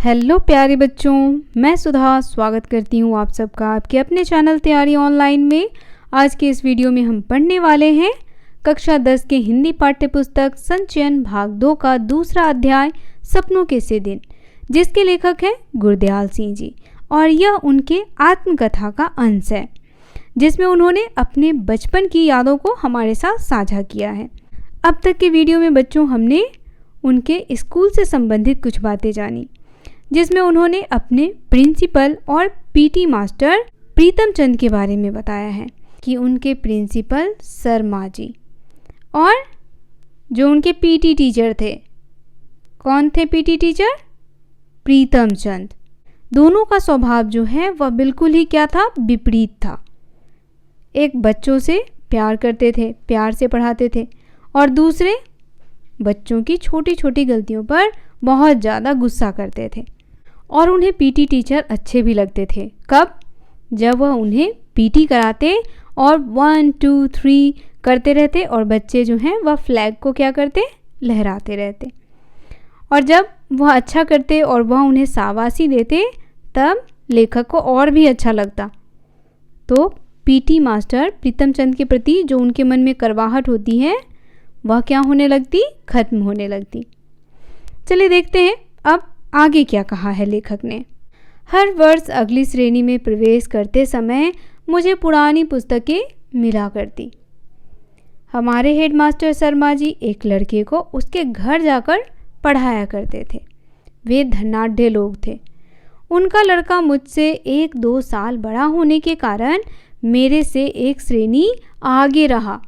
Hello प्यारे बच्चों, मैं सुधा स्वागत करती हूँ आप सबका आपके अपने चैनल तैयारी ऑनलाइन में। आज के इस वीडियो में हम पढ़ने वाले हैं कक्षा 10 के हिंदी पाठ्य पुस्तक संचयन भाग 2 का दूसरा अध्याय सपनों के से दिन, जिसके लेखक हैं गुरदयाल सिंह जी। और यह उनके आत्मकथा का अंश है जिसमें उन्होंने अपने बचपन की यादों को हमारे साथ साझा किया है। अब तक के वीडियो में बच्चों हमने उनके स्कूल से संबंधित कुछ बातें जानी, जिसमें उन्होंने अपने प्रिंसिपल और पीटी मास्टर प्रीतम चंद के बारे में बताया है कि उनके प्रिंसिपल शर्मा जी और जो उनके पीटी टीचर थे, कौन थे पीटी टीचर? प्रीतम चंद। दोनों का स्वभाव जो है वह बिल्कुल ही क्या था, विपरीत था। एक बच्चों से प्यार करते थे, प्यार से पढ़ाते थे, और दूसरे बच्चों की छोटी छोटी गलतियों पर बहुत ज़्यादा गुस्सा करते थे। और उन्हें पीटी टीचर अच्छे भी लगते थे। कब? जब वह उन्हें पीटी कराते और 1 2 3 करते रहते और बच्चे जो हैं वह फ्लैग को क्या करते, लहराते रहते। और जब वह अच्छा करते और वह उन्हें शाबाशी देते तब लेखक को और भी अच्छा लगता। तो पीटी मास्टर प्रीतम चंद के प्रति जो उनके मन में करवाहट होती है वह क्या होने लगती, खत्म होने लगती। चलिए देखते हैं अब आगे क्या कहा है लेखक ने। हर वर्ष अगली श्रेणी में प्रवेश करते समय मुझे पुरानी पुस्तकें मिला करती। हमारे हेडमास्टर शर्मा जी एक लड़के को उसके घर जाकर पढ़ाया करते थे। वे धनाढ़ लोग थे। उनका लड़का मुझसे 1-2 साल बड़ा होने के कारण मेरे से एक श्रेणी आगे रहा।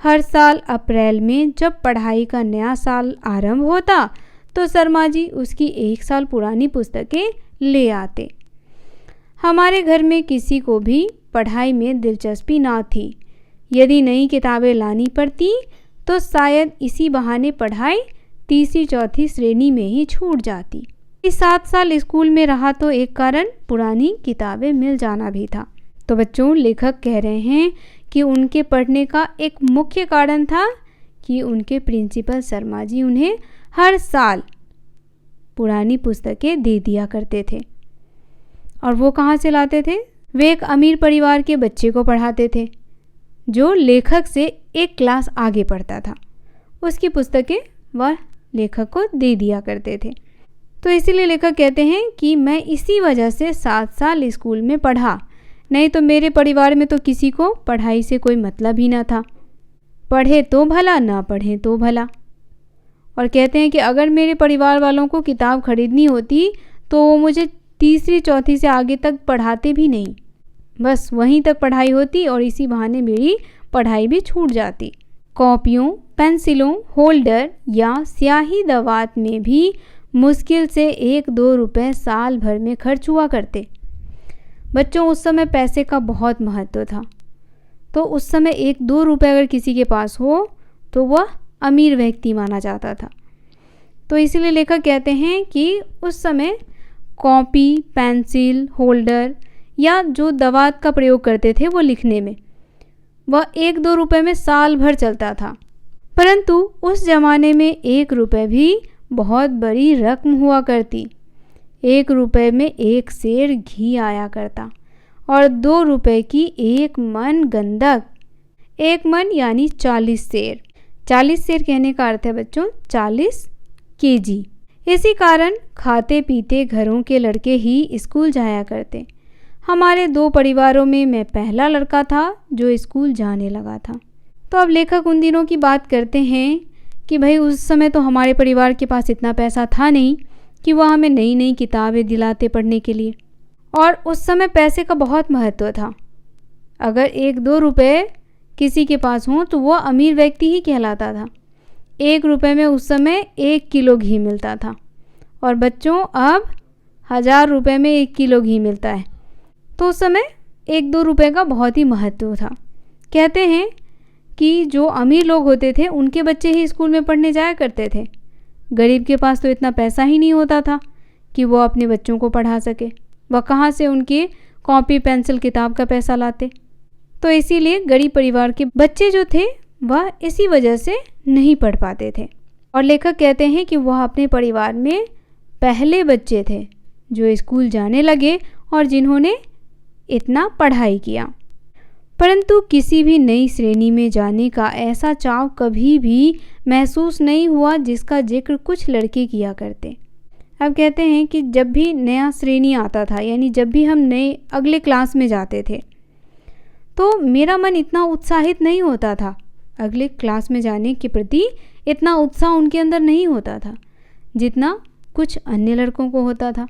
हर साल अप्रैल में जब पढ़ाई का नया साल आरंभ होता तो शर्मा जी उसकी 1 साल पुरानी पुस्तकें ले आते। हमारे घर में किसी को भी पढ़ाई में दिलचस्पी ना थी। यदि नई किताबें लानी पड़ती तो शायद इसी बहाने पढ़ाई 3री-4थी श्रेणी में ही छूट जाती। 7 साल स्कूल में रहा तो एक कारण पुरानी किताबें मिल जाना भी था। तो बच्चों, लेखक कह रहे हैं कि उनके पढ़ने का एक मुख्य कारण था कि उनके प्रिंसिपल शर्मा जी उन्हें हर साल पुरानी पुस्तकें दे दिया करते थे। और वो कहाँ से लाते थे? वे एक अमीर परिवार के बच्चे को पढ़ाते थे जो लेखक से एक क्लास आगे पढ़ता था। उसकी पुस्तकें वह लेखक को दे दिया करते थे। तो इसीलिए लेखक कहते हैं कि मैं इसी वजह से 7 साल स्कूल में पढ़ा, नहीं तो मेरे परिवार में तो किसी को पढ़ाई से कोई मतलब ही ना था। पढ़े तो भला, ना पढ़े तो भला। और कहते हैं कि अगर मेरे परिवार वालों को किताब खरीदनी होती तो वो मुझे 3री-4थी से आगे तक पढ़ाते भी नहीं, बस वहीं तक पढ़ाई होती और इसी बहाने मेरी पढ़ाई भी छूट जाती। कॉपियों, पेंसिलों, होल्डर या स्याही दवात में भी मुश्किल से 1-2 रुपए साल भर में खर्च हुआ करते। बच्चों, उस समय पैसे का बहुत महत्व था। तो उस समय 1-2 रुपए अगर किसी के पास हो तो वह अमीर व्यक्ति माना जाता था। तो इसीलिए लेखक कहते हैं कि उस समय कॉपी, पेंसिल, होल्डर या जो दवात का प्रयोग करते थे वो लिखने में, वह 1-2 रुपए में साल भर चलता था। परंतु उस ज़माने में 1 रुपए भी बहुत बड़ी रकम हुआ करती। 1 रुपए में 1 सेर घी आया करता और 2 रुपए की 1 मन गंधक। 1 मन यानी 40 सेर। 40 सेर कहने का अर्थ है बच्चों 40 केजी। इसी कारण खाते पीते घरों के लड़के ही स्कूल जाया करते। हमारे 2 परिवारों में मैं पहला लड़का था जो स्कूल जाने लगा था। तो अब लेखक उन दिनों की बात करते हैं कि भाई उस समय तो हमारे परिवार के पास इतना पैसा था नहीं कि वह हमें नई नई किताबें दिलाते पढ़ने के लिए। और उस समय पैसे का बहुत महत्व था। अगर 1-2 रुपए किसी के पास हो तो वह अमीर व्यक्ति ही कहलाता था। 1 रुपए में उस समय 1 किलो घी मिलता था और बच्चों अब 1000 रुपए में 1 किलो घी मिलता है। तो उस समय 1-2 रुपए का बहुत ही महत्व था। कहते हैं कि जो अमीर लोग होते थे उनके बच्चे ही स्कूल में पढ़ने जाया करते थे। गरीब के पास तो इतना पैसा ही नहीं होता था कि वो अपने बच्चों को पढ़ा सके। वह कहाँ से उनके कॉपी, पेंसिल, किताब का पैसा लाते? तो इसीलिए गरीब परिवार के बच्चे जो थे वह इसी वजह से नहीं पढ़ पाते थे। और लेखक कहते हैं कि वह अपने परिवार में पहले बच्चे थे जो स्कूल जाने लगे और जिन्होंने इतना पढ़ाई किया। परंतु किसी भी नई श्रेणी में जाने का ऐसा चाव कभी भी महसूस नहीं हुआ जिसका जिक्र कुछ लड़के किया करते। अब कहते हैं कि जब भी नया श्रेणी आता था, यानी जब भी हम नए अगले क्लास में जाते थे, तो मेरा मन इतना उत्साहित नहीं होता था। अगले क्लास में जाने के प्रति इतना उत्साह उनके अंदर नहीं होता था जितना कुछ अन्य लड़कों को होता था।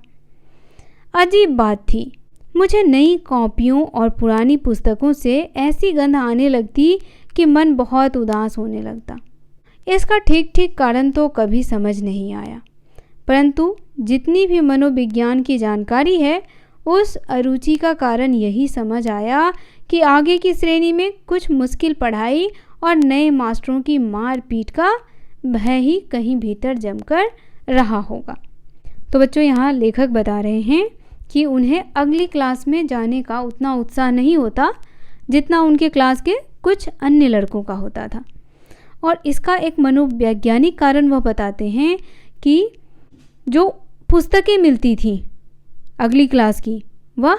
अजीब बात थी, मुझे नई कॉपियों और पुरानी पुस्तकों से ऐसी गंध आने लगती कि मन बहुत उदास होने लगता। इसका ठीक ठीक कारण तो कभी समझ नहीं आया, परंतु जितनी भी मनोविज्ञान की जानकारी है उस अरुचि का कारण यही समझ आया कि आगे की श्रेणी में कुछ मुश्किल पढ़ाई और नए मास्टरों की मार पीट का भय ही कहीं भीतर जमकर रहा होगा। तो बच्चों, यहाँ लेखक बता रहे हैं कि उन्हें अगली क्लास में जाने का उतना उत्साह नहीं होता जितना उनके क्लास के कुछ अन्य लड़कों का होता था। और इसका एक मनोवैज्ञानिक कारण वह बताते हैं कि जो पुस्तकें मिलती थी अगली क्लास की, वह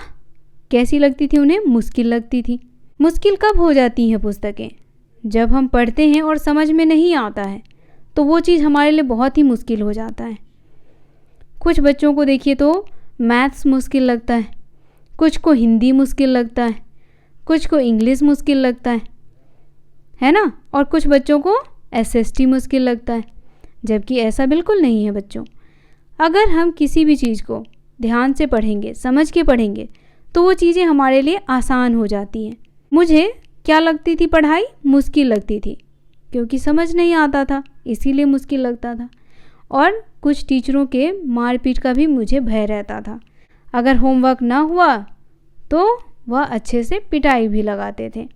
कैसी लगती थी उन्हें? मुश्किल लगती थी। मुश्किल कब हो जाती हैं पुस्तकें? जब हम पढ़ते हैं और समझ में नहीं आता है तो वो चीज़ हमारे लिए बहुत ही मुश्किल हो जाता है। कुछ बच्चों को देखिए तो मैथ्स मुश्किल लगता है, कुछ को हिंदी मुश्किल लगता है, कुछ को इंग्लिश मुश्किल लगता है ना? और कुछ बच्चों को एसएसटी मुश्किल लगता है, जबकि ऐसा बिल्कुल नहीं है बच्चों। अगर हम किसी भी चीज़ को ध्यान से पढ़ेंगे, समझ के पढ़ेंगे, तो वो चीज़ें हमारे लिए आसान हो जाती हैं। मुझे क्या लगती थी पढ़ाई? मुश्किल लगती थी, क्योंकि समझ नहीं आता था, इसीलिए मुश्किल लगता था। और कुछ टीचरों के मारपीट का भी मुझे भय रहता था। अगर होमवर्क ना हुआ तो वह अच्छे से पिटाई भी लगाते थे।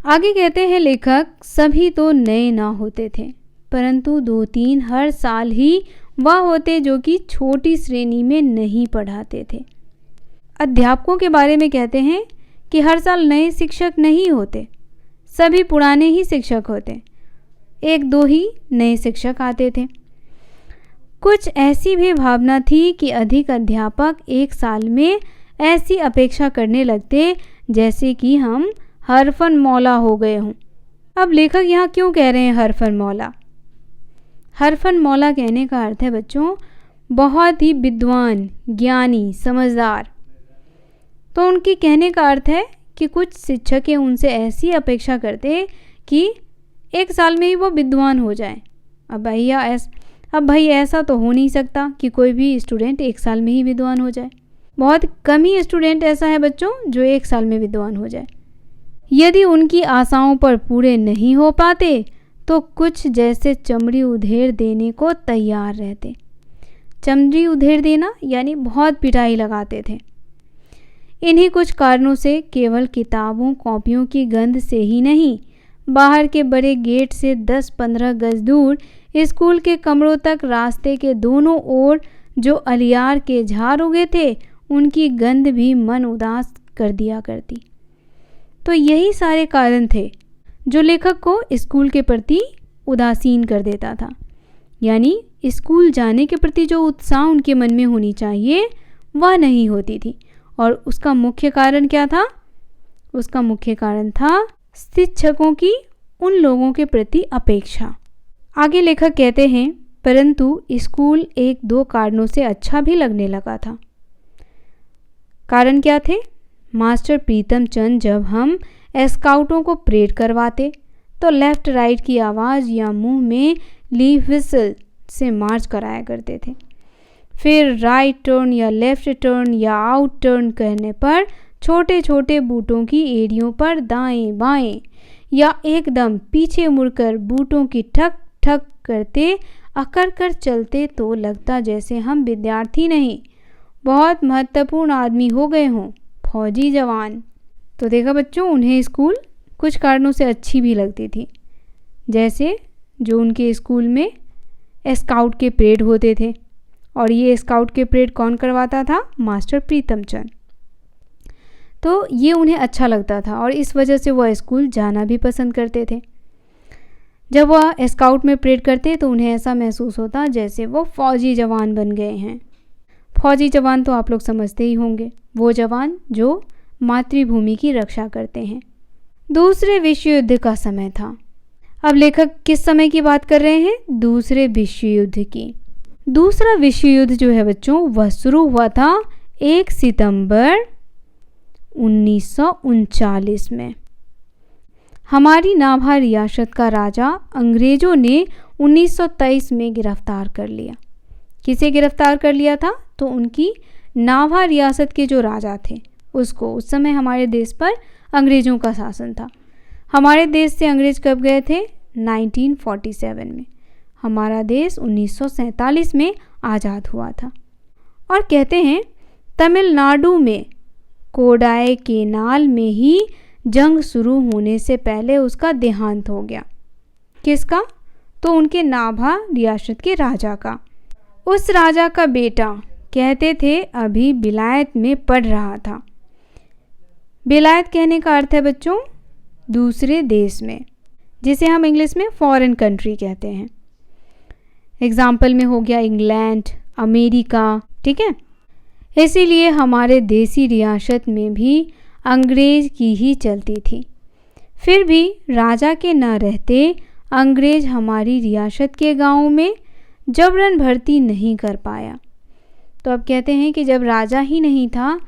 आगे कहते हैं लेखक, सभी तो नए ना होते थे, परंतु 2-3 हर साल ही वह होते जो कि छोटी श्रेणी में नहीं पढ़ाते थे। अध्यापकों के बारे में कहते हैं कि हर साल नए शिक्षक नहीं होते, सभी पुराने ही शिक्षक होते, 1-2 ही नए शिक्षक आते थे। कुछ ऐसी भी भावना थी कि अधिक अध्यापक एक साल में ऐसी अपेक्षा करने लगते जैसे कि हम हरफन मौला हो गए हों। अब लेखक यहाँ क्यों कह रहे हैं हरफन मौला? हरफन मौला कहने का अर्थ है बच्चों बहुत ही विद्वान, ज्ञानी, समझदार। तो उनके कहने का अर्थ है कि कुछ शिक्षक उनसे ऐसी अपेक्षा करते कि एक साल में ही वो विद्वान हो जाए। अब भाई ऐसा तो हो नहीं सकता कि कोई भी स्टूडेंट एक साल में ही विद्वान हो जाए। बहुत कम ही स्टूडेंट ऐसा है बच्चों जो एक साल में विद्वान हो जाए। यदि उनकी आशाओं पर पूरे नहीं हो पाते तो कुछ जैसे चमड़ी उधेड़ देने को तैयार रहते। चमड़ी उधेड़ देना यानी बहुत पिटाई लगाते थे। इन्हीं कुछ कारणों से केवल किताबों कॉपियों की गंध से ही नहीं, बाहर के बड़े गेट से 10-15 गज दूर स्कूल के कमरों तक रास्ते के दोनों ओर जो अलियार के झाड़ उगे थे उनकी गंध भी मन उदास कर दिया करती। तो यही सारे कारण थे जो लेखक को स्कूल के प्रति उदासीन कर देता था। यानी स्कूल जाने के प्रति जो उत्साह उनके मन में होनी चाहिए वह नहीं होती थी। और उसका मुख्य कारण क्या था? उसका मुख्य कारण था शिक्षकों की उन लोगों के प्रति अपेक्षा। आगे लेखक कहते हैं, परंतु स्कूल 1-2 कारणों से अच्छा भी लगने लगा था। कारण क्या थे? मास्टर प्रीतम चंद जब हम स्काउटों को परेड करवाते तो लेफ्ट राइट की आवाज़ या मुंह में लीव व्हिसल से मार्च कराया करते थे। फिर राइट टर्न या लेफ्ट टर्न या आउट टर्न कहने पर छोटे छोटे बूटों की एड़ियों पर दाएं बाएं या एकदम पीछे मुड़कर बूटों की ठक ठक करते अकड़ कर चलते तो लगता जैसे हम विद्यार्थी नहीं बहुत महत्वपूर्ण आदमी हो गए हों, फौजी जवान। तो देखा बच्चों, उन्हें स्कूल कुछ कारणों से अच्छी भी लगती थी, जैसे जो उनके स्कूल में स्काउट के परेड होते थे और ये स्काउट के परेड कौन करवाता था? मास्टर प्रीतम चंद। तो ये उन्हें अच्छा लगता था और इस वजह से वह स्कूल जाना भी पसंद करते थे। जब वह स्काउट में परेड करते तो उन्हें ऐसा महसूस होता जैसे वो फौजी जवान बन गए हैं। फौजी जवान तो आप लोग समझते ही होंगे, वो जवान जो मातृभूमि की रक्षा करते हैं। दूसरे विश्व युद्ध का समय था। अब लेखक किस समय की बात कर रहे हैं? दूसरे विश्व युद्ध की। दूसरा विश्व युद्ध जो है बच्चों, वह शुरू हुआ था 1 सितंबर 1939 में। हमारी नाभा रियासत का राजा अंग्रेजों ने 1923 में गिरफ्तार कर लिया। किसे गिरफ्तार कर लिया था? तो उनकी नाभा रियासत के जो राजा थे उसको। उस समय हमारे देश पर अंग्रेजों का शासन था। हमारे देश से अंग्रेज कब गए थे? 1947 में। हमारा देश 1947 में आज़ाद हुआ था। और कहते हैं तमिलनाडु में कोडाई केनाल में ही जंग शुरू होने से पहले उसका देहांत हो गया। किसका? तो उनके नाभा रियासत के राजा का। उस राजा का बेटा कहते थे अभी विलायत में पढ़ रहा था। विलायत कहने का अर्थ है बच्चों दूसरे देश में, जिसे हम इंग्लिश में फॉरेन कंट्री कहते हैं। एग्जाम्पल में हो गया इंग्लैंड, अमेरिका, ठीक है। इसीलिए हमारे देसी रियासत में भी अंग्रेज की ही चलती थी। फिर भी राजा के न रहते अंग्रेज हमारी रियासत के गांवों में जबरन भर्ती नहीं कर पाया। तो अब कहते हैं कि जब राजा ही नहीं था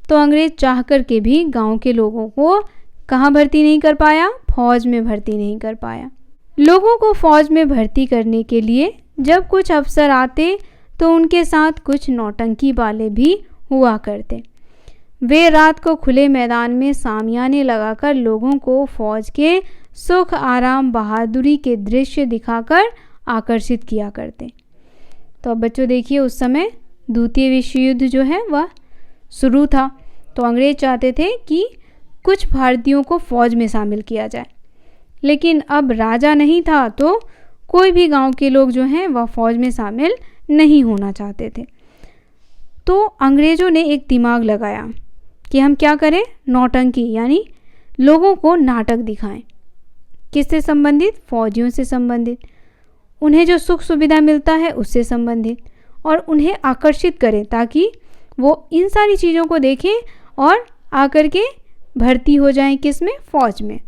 तो अंग्रेज चाह कर के भी गांव के लोगों को कहाँ भर्ती नहीं कर पाया? फौज में भर्ती नहीं कर पाया। लोगों को फौज में भर्ती करने के लिए जब कुछ अफसर आते तो उनके साथ कुछ नौटंकी वाले भी हुआ करते। वे रात को खुले मैदान में सामियाने लगाकर लोगों को फौज के सुख आराम बहादुरी के दृश्य दिखाकर आकर्षित किया करते। तो अब बच्चों देखिए, उस समय द्वितीय विश्व युद्ध जो है वह शुरू था। तो अंग्रेज चाहते थे कि कुछ भारतीयों को फौज में शामिल किया जाए, लेकिन अब राजा नहीं था तो कोई भी गांव के लोग जो हैं वह फौज में शामिल नहीं होना चाहते थे। तो अंग्रेज़ों ने एक दिमाग लगाया कि हम क्या करें? नौटंकी, यानी लोगों को नाटक दिखाएं। किससे संबंधित? फौजियों से संबंधित। उन्हें जो सुख सुविधा मिलता है उससे संबंधित, और उन्हें आकर्षित करें ताकि वो इन सारी चीज़ों को देखें और आकर के भर्ती हो जाएं। किस में? फौज में।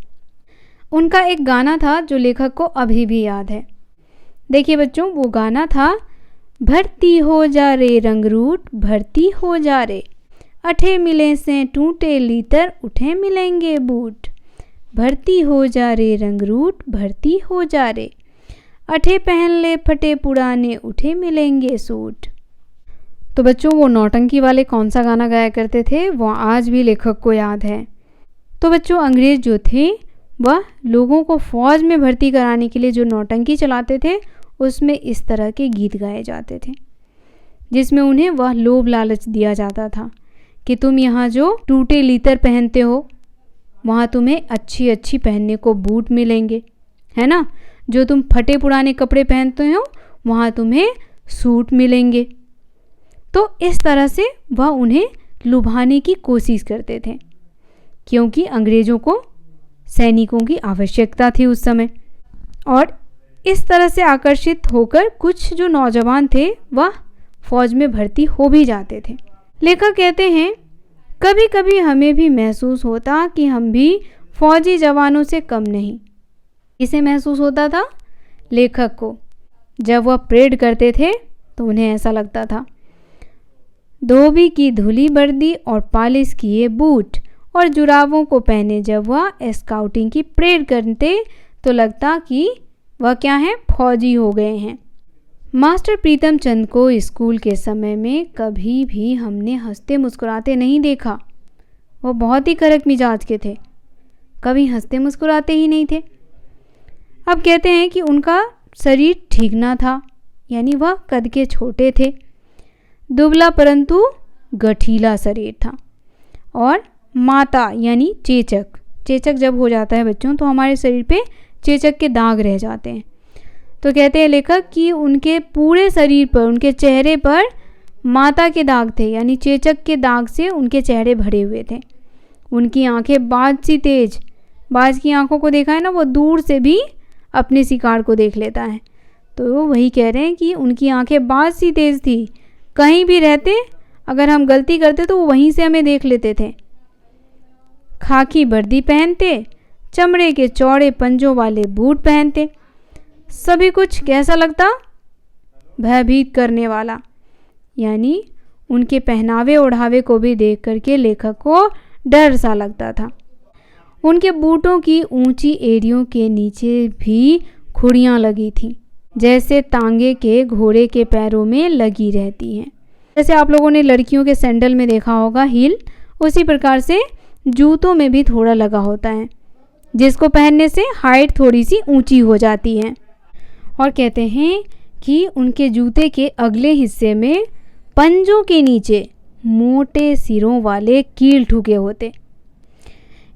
उनका एक गाना था जो लेखक को अभी भी याद है। देखिए बच्चों, वो गाना था भर्ती हो जा रे रंगरूट, भर्ती हो जा रे, अठे मिले से टूटे लीतर, उठे मिलेंगे बूट। भर्ती हो जा रे रंगरूट, भर्ती हो जा रे, अठे पहन ले फटे पुराने, उठे मिलेंगे सूट। तो बच्चों, वो नौटंकी वाले कौन सा गाना गाया करते थे वो आज भी लेखक को याद है। तो बच्चों, अंग्रेज जो थे वह लोगों को फौज में भर्ती कराने के लिए जो नौटंकी चलाते थे उसमें इस तरह के गीत गाए जाते थे, जिसमें उन्हें वह लोभ लालच दिया जाता था कि तुम यहाँ जो टूटे लीतर पहनते हो वहाँ तुम्हें अच्छी अच्छी पहनने को बूट मिलेंगे, है ना। जो तुम फटे पुराने कपड़े पहनते हो वहाँ तुम्हें सूट मिलेंगे। तो इस तरह से वह उन्हें लुभाने की कोशिश करते थे, क्योंकि अंग्रेज़ों को सैनिकों की आवश्यकता थी उस समय। और इस तरह से आकर्षित होकर कुछ जो नौजवान थे वह फौज में भर्ती हो भी जाते थे। लेखक कहते हैं कभी कभी हमें भी महसूस होता कि हम भी फौजी जवानों से कम नहीं। इसे महसूस होता था लेखक को। जब वह परेड करते थे तो उन्हें ऐसा लगता था, धोबी की धुली वर्दी और पॉलिश किए बूट और जुराबों को पहने जब वह स्काउटिंग की परेड करते तो लगता कि वह क्या है? फौजी हो गए हैं। मास्टर प्रीतम चंद को स्कूल के समय में कभी भी हमने हंसते मुस्कुराते नहीं देखा। वो बहुत ही कड़क मिजाज के थे, कभी हंसते मुस्कुराते ही नहीं थे। अब कहते हैं कि उनका शरीर ठीक ना था, यानी वह कद के छोटे थे, दुबला परंतु गठीला शरीर था। और माता यानी चेचक जब हो जाता है बच्चों तो हमारे शरीर पे चेचक के दाग रह जाते हैं। तो कहते हैं लेखक कि उनके पूरे शरीर पर, उनके चेहरे पर माता के दाग थे, यानी चेचक के दाग से उनके चेहरे भरे हुए थे। उनकी आंखें बाज सी तेज, बाज की आंखों को देखा है ना, वो दूर से भी अपने शिकार को देख लेता है। तो वही कह रहे हैं कि उनकी आंखें बाज सी तेज थी, कहीं भी रहते अगर हम गलती करते तो वो वहीं से हमें देख लेते थे। खाकी वर्दी पहनते, चमड़े के चौड़े पंजों वाले बूट पहनते। सभी कुछ कैसा लगता? भयभीत करने वाला। यानी उनके पहनावे ओढ़ावे को भी देख करके लेखक को डर सा लगता था। उनके बूटों की ऊंची एड़ियों के नीचे भी खुड़ियां लगी थीं, जैसे तांगे के घोड़े के पैरों में लगी रहती हैं। जैसे आप लोगों ने लड़कियों के सैंडल में देखा होगा हील, उसी प्रकार से जूतों में भी थोड़ा लगा होता है, जिसको पहनने से हाइट थोड़ी सी ऊंची हो जाती है। और कहते हैं कि उनके जूते के अगले हिस्से में पंजों के नीचे मोटे सिरों वाले कील ठुके होते।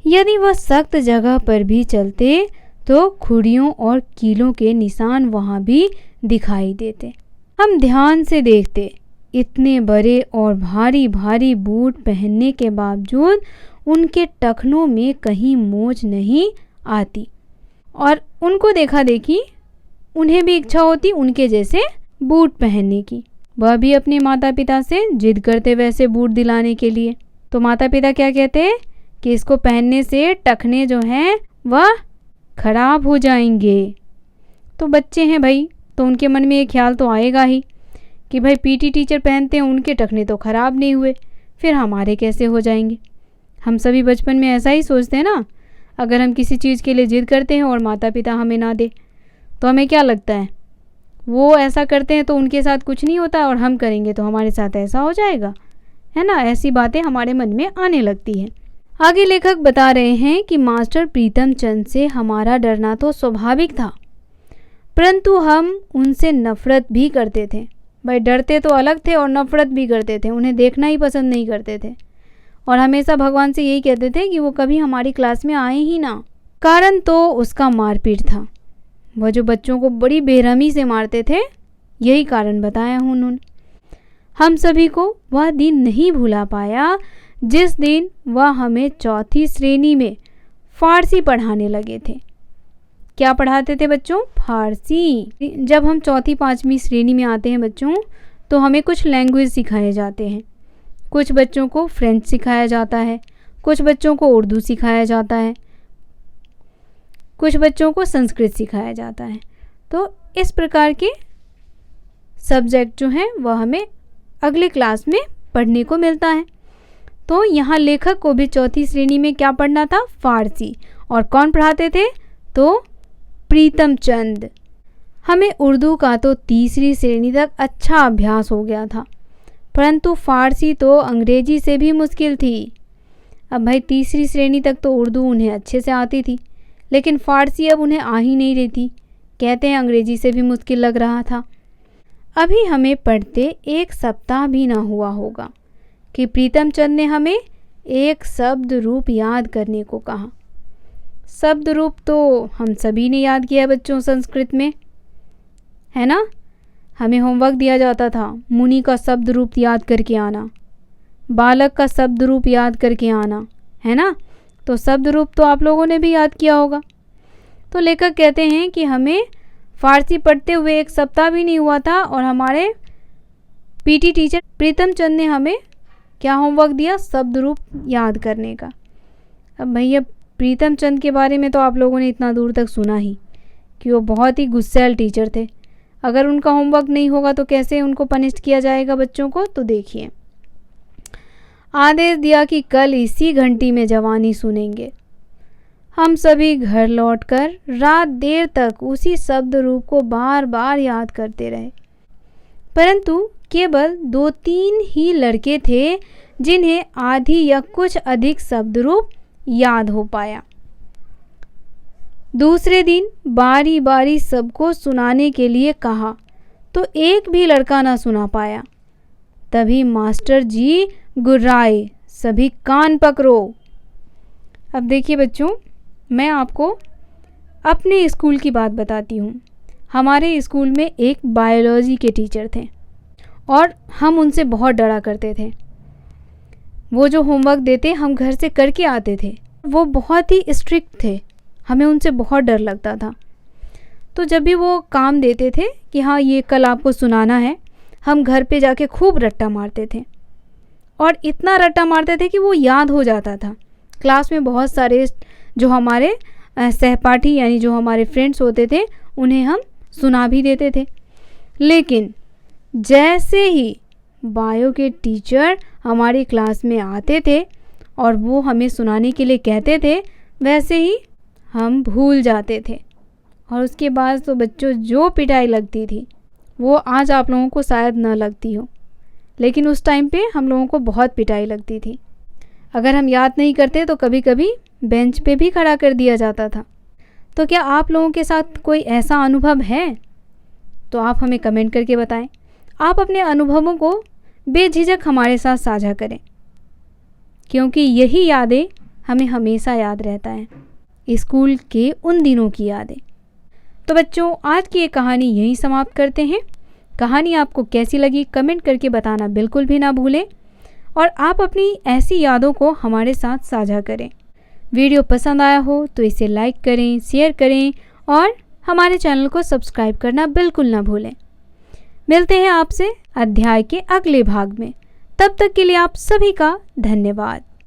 यदि वह सख्त जगह पर भी चलते तो खुड़ियों और कीलों के निशान वहाँ भी दिखाई देते। हम ध्यान से देखते, इतने बड़े और भारी भारी बूट पहनने के बावजूद उनके टखनों में कहीं मोच नहीं आती। और उनको देखा देखी उन्हें भी इच्छा होती उनके जैसे बूट पहनने की। वह भी अपने माता पिता से जिद करते वैसे बूट दिलाने के लिए। तो माता पिता क्या कहते कि इसको पहनने से टखने जो हैं वह खराब हो जाएंगे। तो बच्चे हैं भाई, तो उनके मन में एक ख्याल तो आएगा ही कि भाई पीटी टीचर पहनते हैं, उनके टखने तो खराब नहीं हुए, फिर हमारे कैसे हो जाएंगे। हम सभी बचपन में ऐसा ही सोचते हैं ना। अगर हम किसी चीज़ के लिए जिद करते हैं और माता पिता हमें ना दे तो हमें क्या लगता है, वो ऐसा करते हैं तो उनके साथ कुछ नहीं होता और हम करेंगे तो हमारे साथ ऐसा हो जाएगा, है ना। ऐसी बातें हमारे मन में आने लगती हैं। आगे लेखक बता रहे हैं कि मास्टर प्रीतम चंद से हमारा डरना तो स्वाभाविक था, परंतु हम उनसे नफरत भी करते थे। भाई डरते तो अलग थे और नफरत भी करते थे, उन्हें देखना ही पसंद नहीं करते थे और हमेशा भगवान से यही कहते थे कि वो कभी हमारी क्लास में आए ही ना। कारण तो उसका मारपीट था। वह जो बच्चों को बड़ी बेरहमी से मारते थे, यही कारण बताया हूँ उन्होंने। हम सभी को वह दिन नहीं भुला पाया जिस दिन वह हमें चौथी श्रेणी में फारसी पढ़ाने लगे थे। क्या पढ़ाते थे बच्चों? फारसी। जब हम चौथी पाँचवीं श्रेणी में आते हैं बच्चों, तो हमें कुछ लैंग्वेज सिखाए जाते हैं। कुछ बच्चों को फ्रेंच सिखाया जाता है, कुछ बच्चों को उर्दू सिखाया जाता है, कुछ बच्चों को संस्कृत सिखाया जाता है। तो इस प्रकार के सब्जेक्ट जो हैं वह हमें अगले क्लास में पढ़ने को मिलता है। तो यहाँ लेखक को भी चौथी श्रेणी में क्या पढ़ना था? फारसी। और कौन पढ़ाते थे? तो प्रीतम चंद। हमें उर्दू का तो तीसरी श्रेणी तक अच्छा अभ्यास हो गया था, परंतु फारसी तो अंग्रेजी से भी मुश्किल थी। अब भाई तीसरी श्रेणी तक तो उर्दू उन्हें अच्छे से आती थी, लेकिन फारसी अब उन्हें आ ही नहीं रही थी। कहते हैं अंग्रेजी से भी मुश्किल लग रहा था। अभी हमें पढ़ते एक सप्ताह भी ना हुआ होगा कि प्रीतम चंद ने हमें एक शब्द रूप याद करने को कहा। शब्द रूप तो हम सभी ने याद किया बच्चों संस्कृत में, है ना। हमें होमवर्क दिया जाता था, मुनि का शब्द रूप याद करके आना, बालक का शब्द रूप याद करके आना, है ना। तो शब्द रूप तो आप लोगों ने भी याद किया होगा। तो लेखक कहते हैं कि हमें फारसी पढ़ते हुए एक सप्ताह भी नहीं हुआ था और हमारे पीटी टीचर प्रीतम चंद ने हमें क्या होमवर्क दिया? शब्द रूप याद करने का। अब भैया प्रीतम चंद के बारे में तो आप लोगों ने इतना दूर तक सुना ही कि वो बहुत ही गुस्सैल टीचर थे। अगर उनका होमवर्क नहीं होगा तो कैसे उनको पनिश किया जाएगा बच्चों को? तो देखिए, आदेश दिया कि कल इसी घंटी में जवानी सुनेंगे। हम सभी घर लौटकर रात देर तक उसी शब्द रूप को बार बार याद करते रहे, परंतु केवल 2-3 ही लड़के थे जिन्हें आधी या कुछ अधिक शब्द रूप याद हो पाया। दूसरे दिन बारी बारी सबको सुनाने के लिए कहा तो एक भी लड़का ना सुना पाया। तभी मास्टर जी गुर्राए, सभी कान पकड़ो। अब देखिए बच्चों, मैं आपको अपने स्कूल की बात बताती हूँ। हमारे स्कूल में एक बायोलॉजी के टीचर थे और हम उनसे बहुत डरा करते थे। वो जो होमवर्क देते हम घर से करके आते थे, वो बहुत ही स्ट्रिक्ट थे, हमें उनसे बहुत डर लगता था। तो जब भी वो काम देते थे कि हाँ ये कल आपको सुनाना है, हम घर पे जाके खूब रट्टा मारते थे। और इतना रट्टा मारते थे कि वो याद हो जाता था। क्लास में बहुत सारे जो हमारे सहपाठी यानी जो हमारे फ्रेंड्स होते थे उन्हें हम सुना भी देते थे। लेकिन जैसे ही बायो के टीचर हमारी क्लास में आते थे और वो हमें सुनाने के लिए कहते थे, वैसे ही हम भूल जाते थे। और उसके बाद तो बच्चों जो पिटाई लगती थी वो आज आप लोगों को शायद न लगती हो, लेकिन उस टाइम पे हम लोगों को बहुत पिटाई लगती थी। अगर हम याद नहीं करते तो कभी कभी बेंच पे भी खड़ा कर दिया जाता था। तो क्या आप लोगों के साथ कोई ऐसा अनुभव है? तो आप हमें कमेंट करके बताएं। आप अपने अनुभवों को बेझिझक हमारे साथ साझा करें, क्योंकि यही यादें हमें हमेशा याद रहता है, स्कूल के उन दिनों की यादें। तो बच्चों, आज की ये कहानी यहीं समाप्त करते हैं। कहानी आपको कैसी लगी कमेंट करके बताना बिल्कुल भी ना भूलें, और आप अपनी ऐसी यादों को हमारे साथ साझा करें। वीडियो पसंद आया हो तो इसे लाइक करें, शेयर करें और हमारे चैनल को सब्सक्राइब करना बिल्कुल ना भूलें। मिलते हैं आपसे अध्याय के अगले भाग में। तब तक के लिए आप सभी का धन्यवाद।